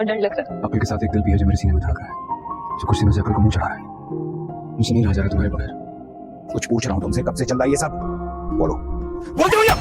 और डर लग रहा अकल के साथ एक दिल भी है जो मेरे सीने में धड़क रहा है, जो कुछ दिनों से अकल को मुंह चढ़ा रहा है। मुझसे नहीं रहा जा रहा तुम्हारे बगैर। कुछ पूछ रहा हूँ तुमसे, कब से चल रहा है ये सब? बोलो, बोलते भैया।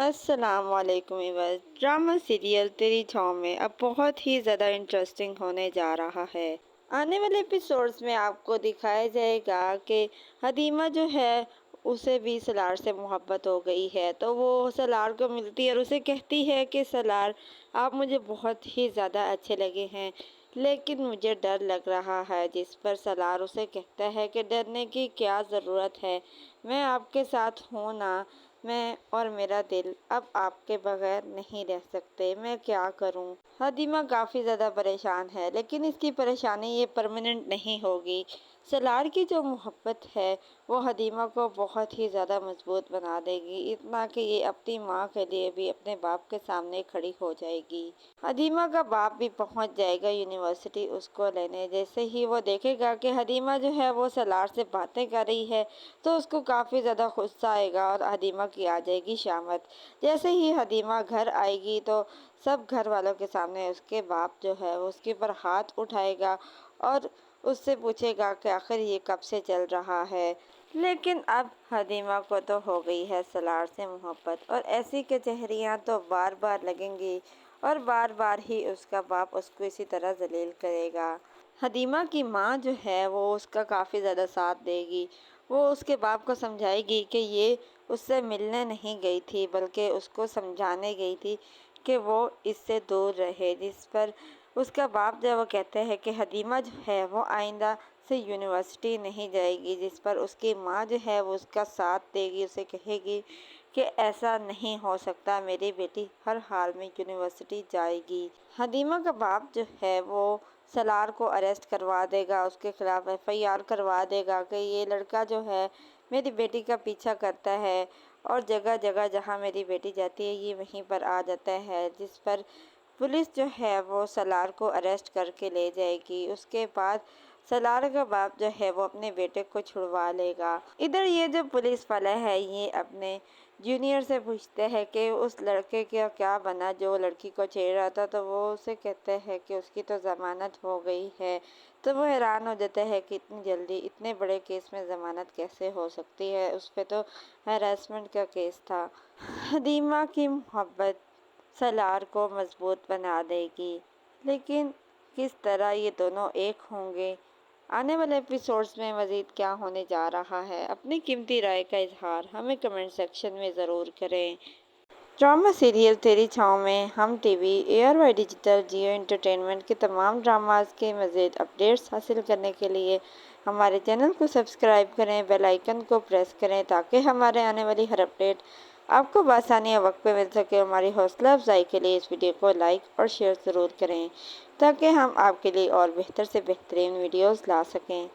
अस्सलाम वालेकुम व्यूअर्स। ड्रामा सीरियल तेरी छाँव में अब बहुत ही ज़्यादा इंटरेस्टिंग होने जा रहा है। आने वाले एपिसोड्स में आपको दिखाया जाएगा कि हदीमा जो है उसे भी सलार से मोहब्बत हो गई है, तो वो सलार को मिलती है और उसे कहती है कि सलार, आप मुझे बहुत ही ज़्यादा अच्छे लगे हैं, लेकिन मुझे डर लग रहा है। जिस पर सलार उसे कहता है कि डरने की क्या ज़रूरत है, मैं आपके साथ हूँ ना, मैं और मेरा दिल अब आपके बगैर नहीं रह सकते, मैं क्या करूं। हदीमा काफ़ी ज़्यादा परेशान है, लेकिन इसकी परेशानी ये परमानेंट नहीं होगी। सलार की जो मोहब्बत है वो हदीमा को बहुत ही ज़्यादा मजबूत बना देगी, इतना कि ये अपनी माँ के लिए भी अपने बाप के सामने खड़ी हो जाएगी। हदीमा का बाप भी पहुंच जाएगा यूनिवर्सिटी उसको लेने। जैसे ही वो देखेगा कि हदीमा जो है वो सलार से बातें कर रही है, तो उसको काफ़ी ज़्यादा गुस्सा आएगा और हदीमा की आ जाएगी शामत। जैसे ही हदीमा घर आएगी तो सब घर वालों के सामने उसके बाप जो है वो उसके ऊपर हाथ उठाएगा और उससे पूछेगा कि आखिर ये कब से चल रहा है। लेकिन अब हदीमा को तो हो गई है सलार से मोहब्बत, और ऐसी कचहरियाँ तो बार बार लगेंगी और बार बार ही उसका बाप उसको इसी तरह जलील करेगा। हदीमा की माँ जो है वो उसका काफ़ी ज़्यादा साथ देगी। वो उसके बाप को समझाएगी कि ये उससे मिलने नहीं गई थी, बल्कि उसको समझाने गई थी कि वो इससे दूर रहे। जिस पर उसका बाप जो है वो कहते हैं कि हदीमा जो है वो आइंदा से यूनिवर्सिटी नहीं जाएगी। जिस पर उसकी माँ जो है वो उसका साथ देगी, उसे कहेगी कि ऐसा नहीं हो सकता, मेरी बेटी हर हाल में यूनिवर्सिटी जाएगी। हदीमा का बाप जो है वो सलार को अरेस्ट करवा देगा, उसके खिलाफ एफआईआर करवा देगा कि ये लड़का जो है मेरी बेटी का पीछा करता है और जगह जगह जहाँ मेरी बेटी जाती है ये वहीं पर आ जाता है। जिस पर पुलिस जो है वो सलार को अरेस्ट करके ले जाएगी। उसके बाद सलार का बाप जो है वो अपने बेटे को छुड़वा लेगा। इधर ये जो पुलिस वाला है ये अपने जूनियर से पूछते हैं कि उस लड़के का क्या बना जो लड़की को छेड़ रहा था, तो वो उसे कहते हैं कि उसकी तो ज़मानत हो गई है। तो वो हैरान हो जाते हैं कि इतनी जल्दी इतने बड़े केस में ज़मानत कैसे हो सकती है, उस पर तो हैरेसमेंट का केस था। हदीमा की मोहब्बत सलार को मजबूत बना देगी, लेकिन किस तरह ये दोनों एक होंगे, आने वाले एपिसोड्स में मज़ीद क्या होने जा रहा है, अपनी कीमती राय का इजहार हमें कमेंट सेक्शन में ज़रूर करें। ड्रामा सीरियल तेरी छाँव में हम टीवी, ARY डिजिटल, जियो एंटरटेनमेंट के तमाम ड्रामाज के मज़ीद अपडेट्स हासिल करने के लिए हमारे चैनल को सब्सक्राइब करें, बेल आइकन को प्रेस करें ताकि हमारे आने वाली हर अपडेट आपको बआसानी या वक्त पे मिल सके। हमारी हौसला अफजाई के लिए इस वीडियो को लाइक और शेयर ज़रूर करें ताकि हम आपके लिए और बेहतर से बेहतरीन वीडियोज़ ला सकें।